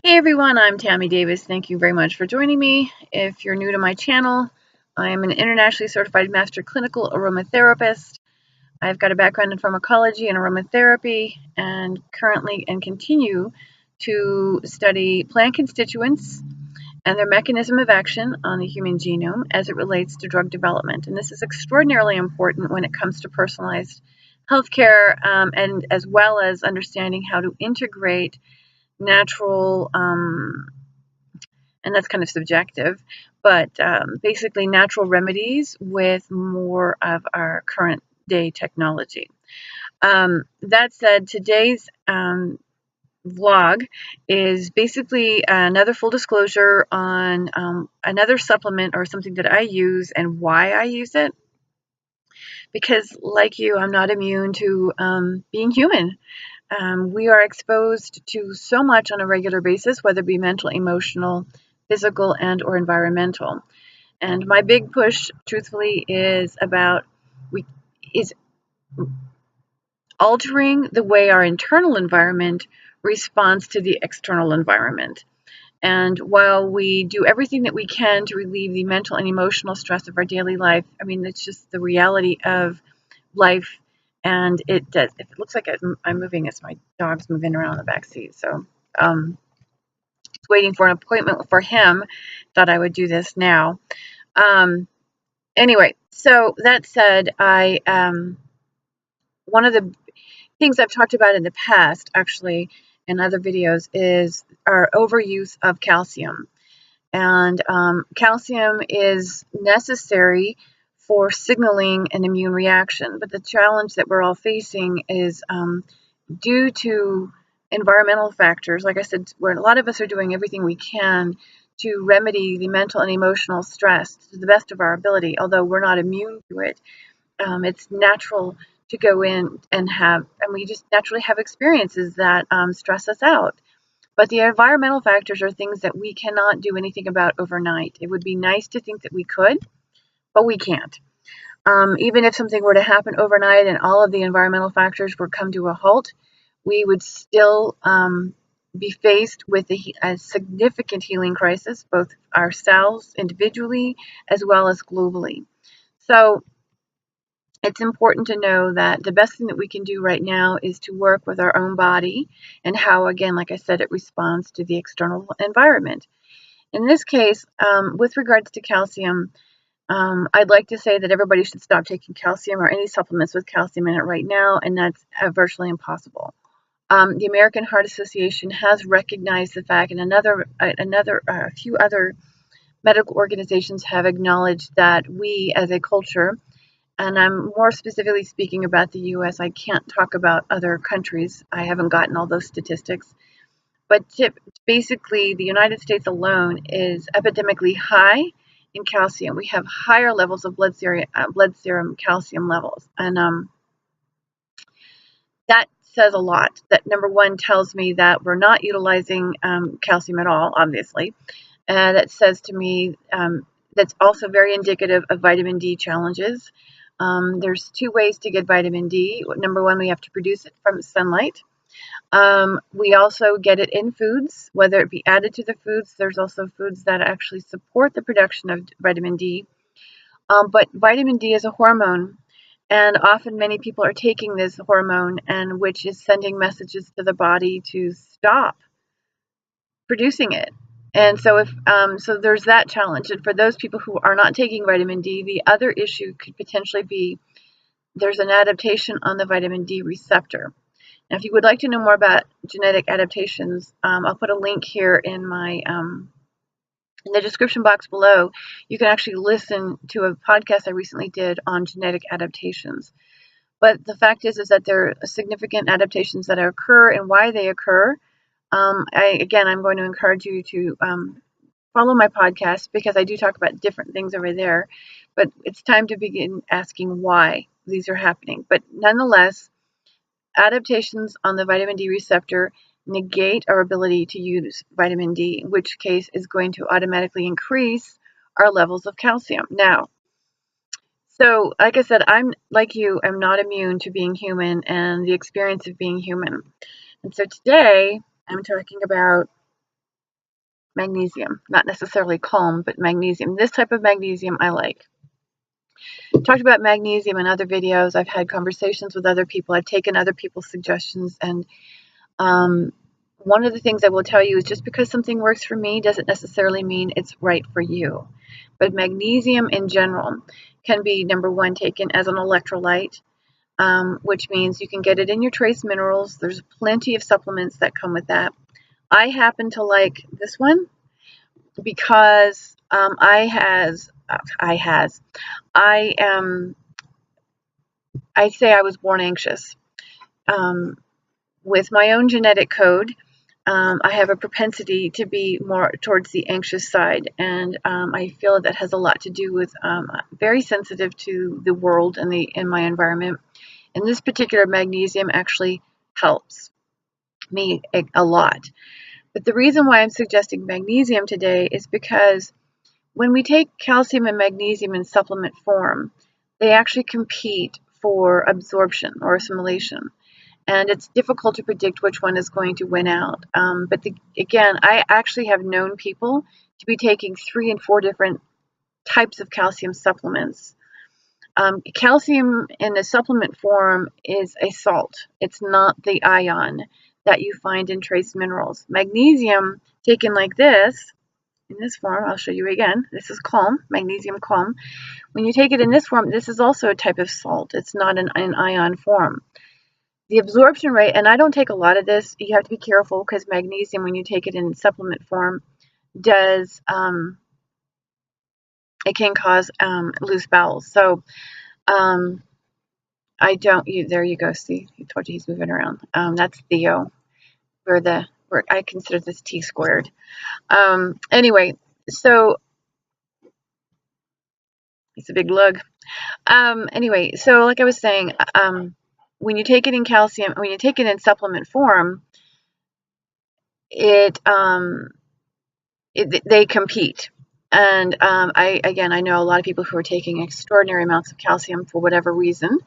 Hey everyone, I'm Tammy Davis. Thank you very much for joining me. If you're new to my channel, I am an internationally certified master clinical aromatherapist. I've got a background in pharmacology and aromatherapy and currently continue to study plant constituents and their mechanism of action on the human genome as it relates to drug development. And this is extraordinarily important when it comes to personalized healthcare, and as well as understanding how to integrate natural, and that's kind of subjective, but basically natural remedies with more of our current day technology. That said, today's vlog is basically another full disclosure on another supplement or something that I use and why I use it. Because, like you, I'm not immune to being human. We are exposed to so much on a regular basis, whether it be mental, emotional, physical, and or environmental. And my big push, truthfully, is about is altering the way our internal environment responds to the external environment. And while we do everything that we can to relieve the mental and emotional stress of our daily life, I mean, it's just the reality of life. And it does. It looks like I'm moving as my dog's moving around in the back seat. So, waiting for an appointment for him. Thought I would do this now. Anyway, so that said, one of the things I've talked about in the past, actually, in other videos, is our overuse of calcium. And calcium is necessary for signaling an immune reaction. But the challenge that we're all facing is due to environmental factors. Like I said, where a lot of us are doing everything we can to remedy the mental and emotional stress to the best of our ability, although we're not immune to it. It's natural to go in and we just naturally have experiences that stress us out. But the environmental factors are things that we cannot do anything about overnight. It would be nice to think that we could, but we can't. Even if something were to happen overnight and all of the environmental factors were come to a halt, we would still be faced with a significant healing crisis, both ourselves individually as well as globally. So it's important to know that the best thing that we can do right now is to work with our own body and how, again, like I said, it responds to the external environment. In this case, with regards to calcium, I'd like to say that everybody should stop taking calcium or any supplements with calcium in it right now, and that's virtually impossible. The American Heart Association has recognized the fact, and a few other medical organizations have acknowledged that we as a culture, and I'm more specifically speaking about the US. I can't talk about other countries. I haven't gotten all those statistics. But basically, the United States alone is epidemically high in calcium. We have higher levels of blood serum calcium levels. And that says a lot. That, number one, tells me that we're not utilizing calcium at all, obviously. That says to me that's also very indicative of vitamin D challenges. There's two ways to get vitamin D. Number one, we have to produce it from sunlight. We also get it in foods, whether it be added to the foods. There's also foods that actually support the production of vitamin D. But vitamin D is a hormone, and often many people are taking this hormone, and which is sending messages to the body to stop producing it. And so so there's that challenge. And for those people who are not taking vitamin D, the other issue could potentially be there's an adaptation on the vitamin D receptor. Now, if you would like to know more about genetic adaptations, I'll put a link here in in the description box below. You can actually listen to a podcast I recently did on genetic adaptations. But the fact is that there are significant adaptations that occur and why they occur. I'm going to encourage you to follow my podcast because I do talk about different things over there. But it's time to begin asking why these are happening. But nonetheless, adaptations on the vitamin D receptor negate our ability to use vitamin D, in which case is going to automatically increase our levels of calcium. Now, so like I said, I'm like you, I'm not immune to being human and the experience of being human. And so today I'm talking about Magnesium, not necessarily calm, but magnesium. This type of magnesium I like. Talked about magnesium in other videos. I've had conversations with other people. I've taken other people's suggestions, and one of the things I will tell you is just because something works for me doesn't necessarily mean it's right for you. But magnesium in general can be, number one, taken as an electrolyte, which means you can get it in your trace minerals. There's plenty of supplements that come with that. I happen to like this one because I'd say I was born anxious. With my own genetic code, I have a propensity to be more towards the anxious side, and I feel that has a lot to do with very sensitive to the world and in my environment. And this particular magnesium actually helps me a lot. But the reason why I'm suggesting magnesium today is because when we take calcium and magnesium in supplement form, they actually compete for absorption or assimilation. And it's difficult to predict which one is going to win out. Again, I actually have known people to be taking 3 and 4 different types of calcium supplements. Calcium in the supplement form is a salt. It's not the ion that you find in trace minerals. Magnesium taken like this, in this form, I'll show you again. This is calm, magnesium calm. When you take it in this form, this is also a type of salt. It's not an ion form. The absorption rate, and I don't take a lot of this, you have to be careful because magnesium, when you take it in supplement form, does, it can cause loose bowels. So I don't, there you go, see, I told you he's moving around. That's Theo, where I consider this T squared. Anyway, so it's a big lug. Anyway, so like I was saying, when you take it in calcium, when you take it in supplement form, they compete. And I know a lot of people who are taking extraordinary amounts of calcium for whatever reason,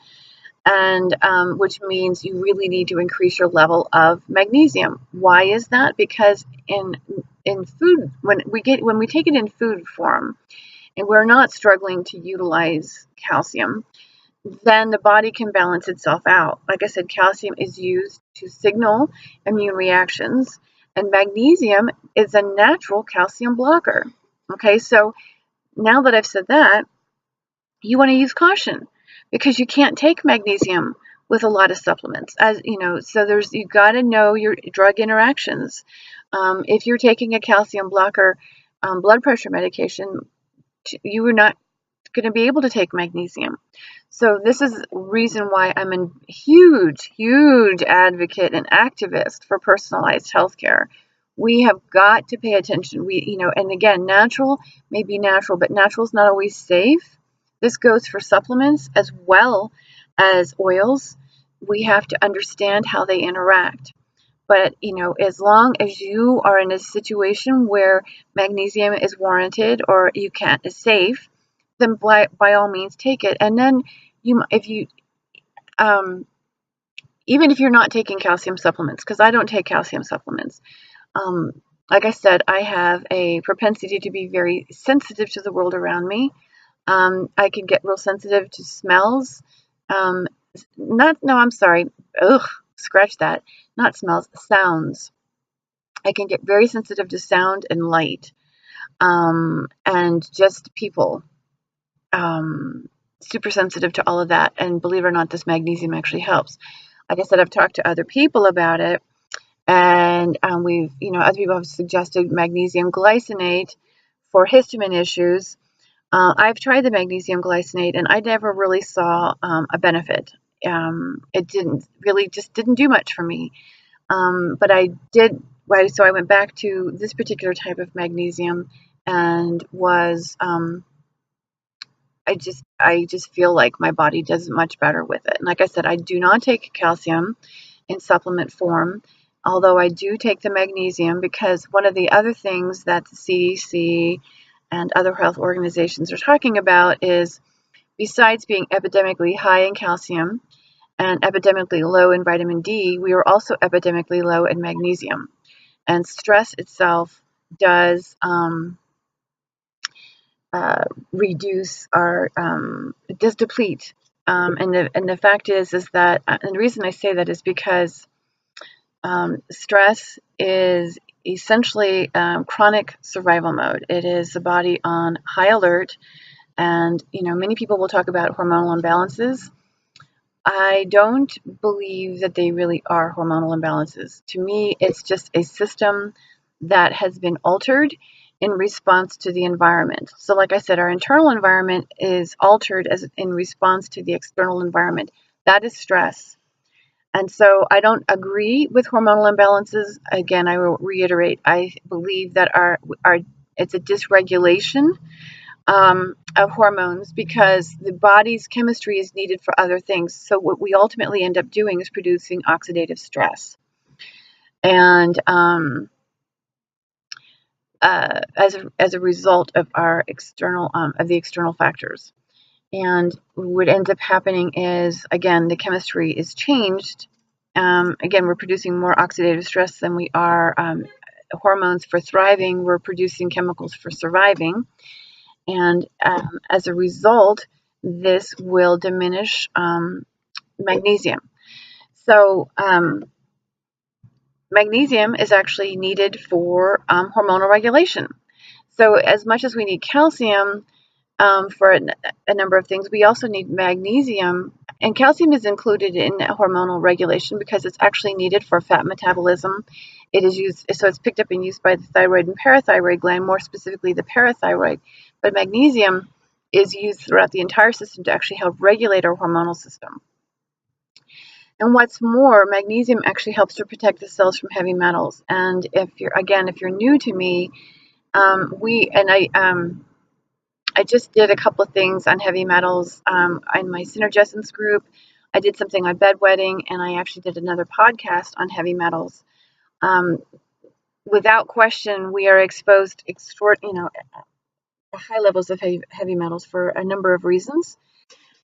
and which means you really need to increase your level of magnesium. Why is that? Because in food, when we take it in food form, and we're not struggling to utilize calcium, then the body can balance itself out. Like I said, calcium is used to signal immune reactions, and magnesium is a natural calcium blocker. Okay, so now that I've said that, you want to use caution because you can't take magnesium with a lot of supplements. As you know, so you got to know your drug interactions. If you're taking a calcium blocker blood pressure medication, you are not going to be able to take magnesium. So this is reason why I'm a huge advocate and activist for personalized healthcare. We have got to pay attention. And again, natural may be natural, but natural is not always safe. This goes for supplements as well as oils. We have to understand how they interact. But, as long as you are in a situation where magnesium is warranted or is safe, then by all means take it. And then even if you're not taking calcium supplements, because I don't take calcium supplements, like I said, I have a propensity to be very sensitive to the world around me. I can get real sensitive to smells. I'm sorry. Ugh, scratch that. Not smells, sounds. I can get very sensitive to sound and light, and just people. Super sensitive to all of that. And believe it or not, this magnesium actually helps. Like I said, I've talked to other people about it, and other people have suggested magnesium glycinate for histamine issues. I've tried the magnesium glycinate, and I never really saw a benefit. It didn't do much for me. But I did. So I went back to this particular type of magnesium, and was I just feel like my body does much better with it. And like I said, I do not take calcium in supplement form, although I do take the magnesium, because one of the other things that the CDC and other health organizations are talking about is, besides being epidemically high in calcium and epidemically low in vitamin D, we are also epidemically low in magnesium. And stress itself does reduce our, it does deplete. And the fact is that, and the reason I say that is because stress is essentially chronic survival mode. It is the body on high alert, and many people will talk about hormonal imbalances. I don't believe that they really are hormonal imbalances. To me, it's just a system that has been altered in response to the environment. So like I said, our internal environment is altered as in response to the external environment. That is stress. And so I don't agree with hormonal imbalances. Again, I will reiterate, I believe that our it's a dysregulation of hormones because the body's chemistry is needed for other things. So what we ultimately end up doing is producing oxidative stress. And as a result of our external of the external factors. And what ends up happening is, again, the chemistry is changed. Again, we're producing more oxidative stress than we are hormones for thriving. We're producing chemicals for surviving. And as a result, this will diminish magnesium. So magnesium is actually needed for hormonal regulation. So as much as we need calcium for a number of things, we also need magnesium. And calcium is included in hormonal regulation because it's actually needed for fat metabolism. It is used, so it's picked up and used by the thyroid and parathyroid gland, more specifically the parathyroid. But magnesium is used throughout the entire system to actually help regulate our hormonal system. And what's more, magnesium actually helps to protect the cells from heavy metals. And if you're new to me, I just did a couple of things on heavy metals in my Synergescence group. I did something on bedwetting, and I actually did another podcast on heavy metals. Without question, we are exposed high levels of heavy metals for a number of reasons.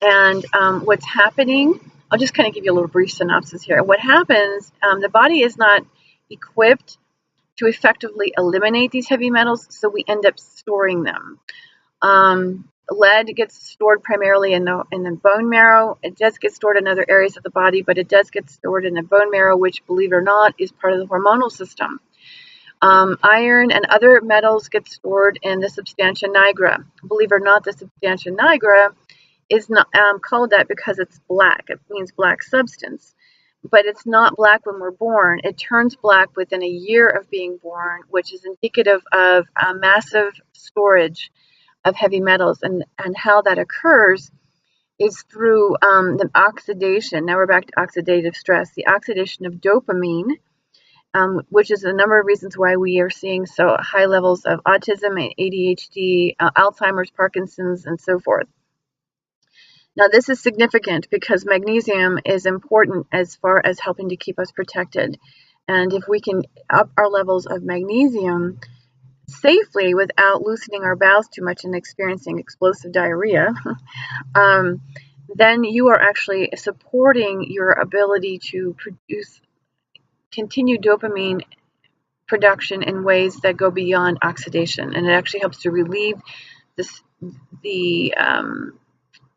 And what's happening, I'll just kind of give you a little brief synopsis here. What happens, the body is not equipped to effectively eliminate these heavy metals, so we end up storing them. Lead gets stored primarily in the bone marrow. It does get stored in other areas of the body, but it does get stored in the bone marrow, which, believe it or not, is part of the hormonal system. Iron and other metals get stored in the substantia nigra. Believe it or not, the substantia nigra is not called that because it's black. It means black substance. But it's not black when we're born. It turns black within a year of being born, which is indicative of massive storage of heavy metals. And how that occurs is through the oxidation. Now we're back to oxidative stress. The oxidation of dopamine, which is a number of reasons why we are seeing so high levels of autism, ADHD, Alzheimer's, Parkinson's, and so forth. Now, this is significant because magnesium is important as far as helping to keep us protected. And if we can up our levels of magnesium safely without loosening our bowels too much and experiencing explosive diarrhea, then you are actually supporting your ability to produce continued dopamine production in ways that go beyond oxidation. And it actually helps to relieve the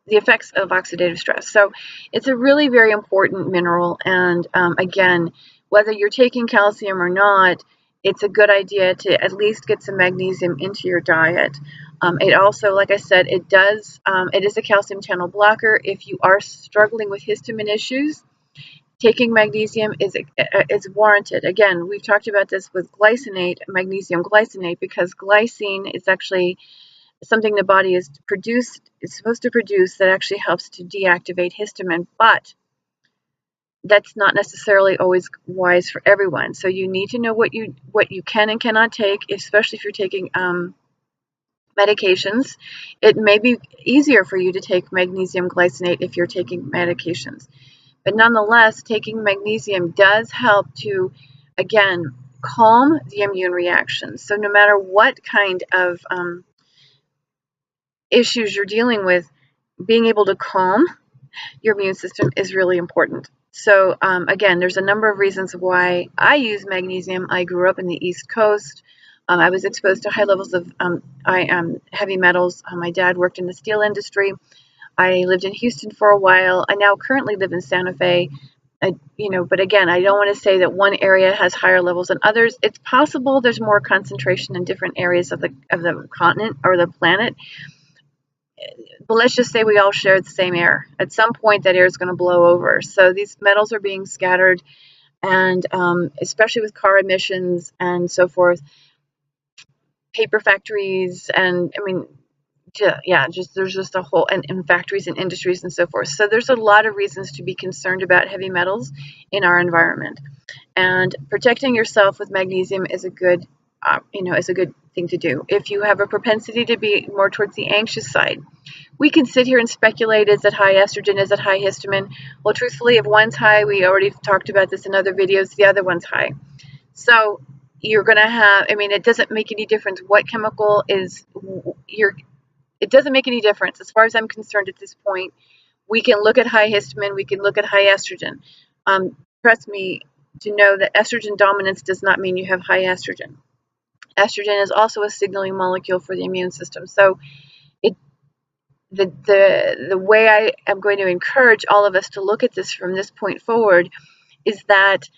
effects of oxidative stress. So it's a really very important mineral. And again, whether you're taking calcium or not, it's a good idea to at least get some magnesium into your diet. It also, like I said, it is a calcium channel blocker. If you are struggling with histamine issues, taking magnesium is warranted. Again, we've talked about this with glycinate, magnesium glycinate, because glycine is actually something the body is supposed to produce that actually helps to deactivate histamine, but that's not necessarily always wise for everyone. So you need to know what you can and cannot take, especially if you're taking medications. It may be easier for you to take magnesium glycinate if you're taking medications. But nonetheless, taking magnesium does help to, again, calm the immune reaction. So no matter what kind of issues you're dealing with, being able to calm your immune system is really important. So again, there's a number of reasons why I use magnesium. I grew up in the East Coast. I was exposed to high levels of heavy metals. My dad worked in the steel industry. I lived in Houston for a while. I now currently live in Santa Fe. But again, I don't want to say that one area has higher levels than others. It's possible there's more concentration in different areas of the continent or the planet. But let's just say we all share the same air. At some point, that air is going to blow over. So these metals are being scattered, and especially with car emissions and so forth, paper factories, and I mean, just there's just a whole and factories and industries and so forth. So there's a lot of reasons to be concerned about heavy metals in our environment, and protecting yourself with magnesium is a good thing to do. If you have a propensity to be more towards the anxious side, we can sit here and speculate, is it high estrogen, is it high histamine? Well, truthfully, if one's high, we already talked about this in other videos, the other one's high. So you're going to have, it doesn't make any difference what chemical is it doesn't make any difference as far as I'm concerned at this point. We can look at high histamine, we can look at high estrogen. Trust me to know that estrogen dominance does not mean you have high estrogen. Estrogen is also a signaling molecule for the immune system. So the way I am going to encourage all of us to look at this from this point forward is that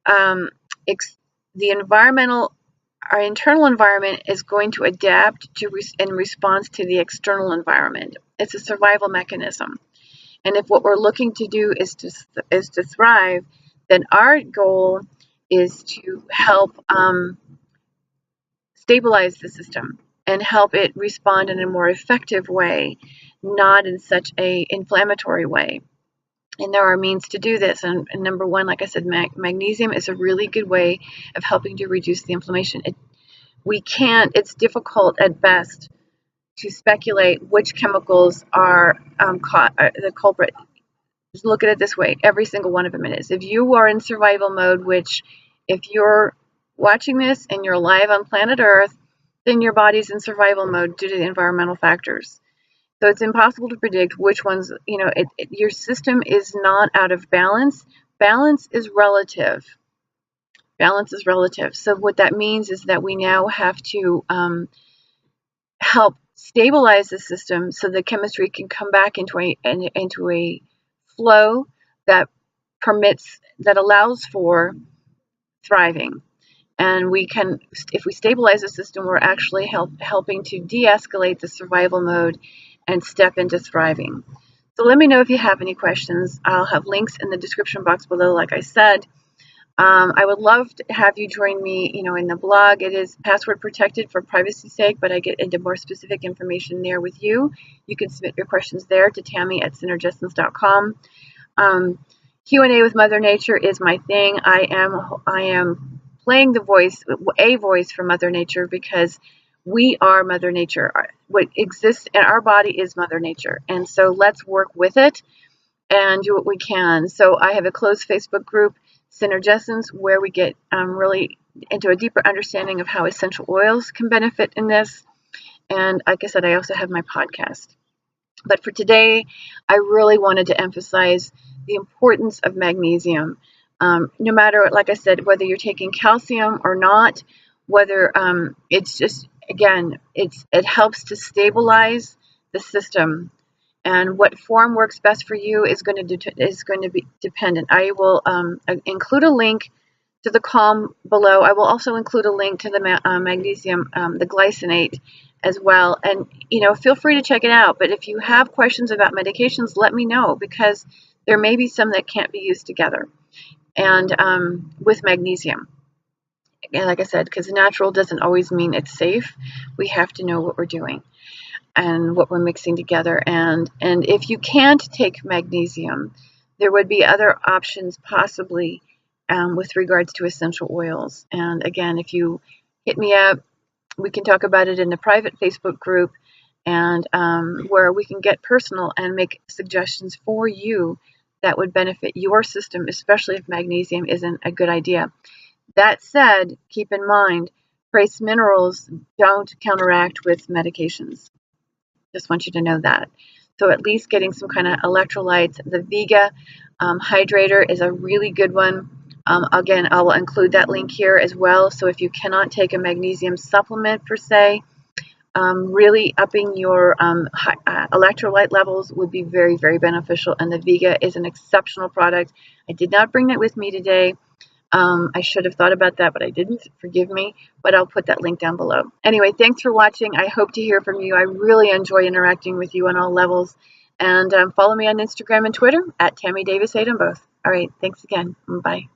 our internal environment is going to adapt in response to the external environment. It's a survival mechanism. And if what we're looking to do is to thrive, then our goal is to help stabilize the system and help it respond in a more effective way, not in such an inflammatory way. And there are means to do this. And number one, like I said, magnesium is a really good way of helping to reduce the inflammation. It's difficult at best to speculate which chemicals are the culprit. Just look at it this way. Every single one of them is. If you are in survival mode, which if you're watching this and you're alive on planet Earth, then your body's in survival mode due to the environmental factors. So it's impossible to predict which ones, your system is not out of balance. Balance is relative. Balance is relative. So what that means is that we now have to help stabilize the system so the chemistry can come back into a flow that allows for thriving. And if we stabilize the system, we're actually helping to de-escalate the survival mode and step into thriving. So let me know if you have any questions. I'll have links in the description box below, like I said. I would love to have you join me, in the blog. It is password protected for privacy's sake, but I get into more specific information there with you. You can submit your questions there to Tammy@synergessence.com. Q&A with Mother Nature is my thing. I am playing a voice for Mother Nature, because we are Mother Nature. What exists in our body is Mother Nature. And so let's work with it and do what we can. So I have a closed Facebook group, Synergessence, where we get really into a deeper understanding of how essential oils can benefit in this. And like I said, I also have my podcast. But for today, I really wanted to emphasize the importance of magnesium. No matter, like I said, whether you're taking calcium or not, whether it's just, again, it helps to stabilize the system. And what form works best for you is going to be dependent. I will include a link to the Calm below. I will also include a link to the magnesium, the glycinate as well. And, feel free to check it out. But if you have questions about medications, let me know, because there may be some that can't be used together and with magnesium. And like I said, because natural doesn't always mean it's safe. We have to know what we're doing and what we're mixing together. And if you can't take magnesium, there would be other options possibly with regards to essential oils. And again, if you hit me up, we can talk about it in the private Facebook group, and where we can get personal and make suggestions for you that would benefit your system, especially if magnesium isn't a good idea. That said, keep in mind, trace minerals don't counteract with medications. Just want you to know that. So at least getting some kind of electrolytes. The Vega hydrator is a really good one. Again, I will include that link here as well. So if you cannot take a magnesium supplement per se, really upping your electrolyte levels would be very, very beneficial. And the Vega is an exceptional product. I did not bring that with me today. I should have thought about that, but I didn't. Forgive me, but I'll put that link down below. Anyway, thanks for watching. I hope to hear from you. I really enjoy interacting with you on all levels. And follow me on Instagram and Twitter at Tammy Davis 8 on both. All right, thanks again. Bye.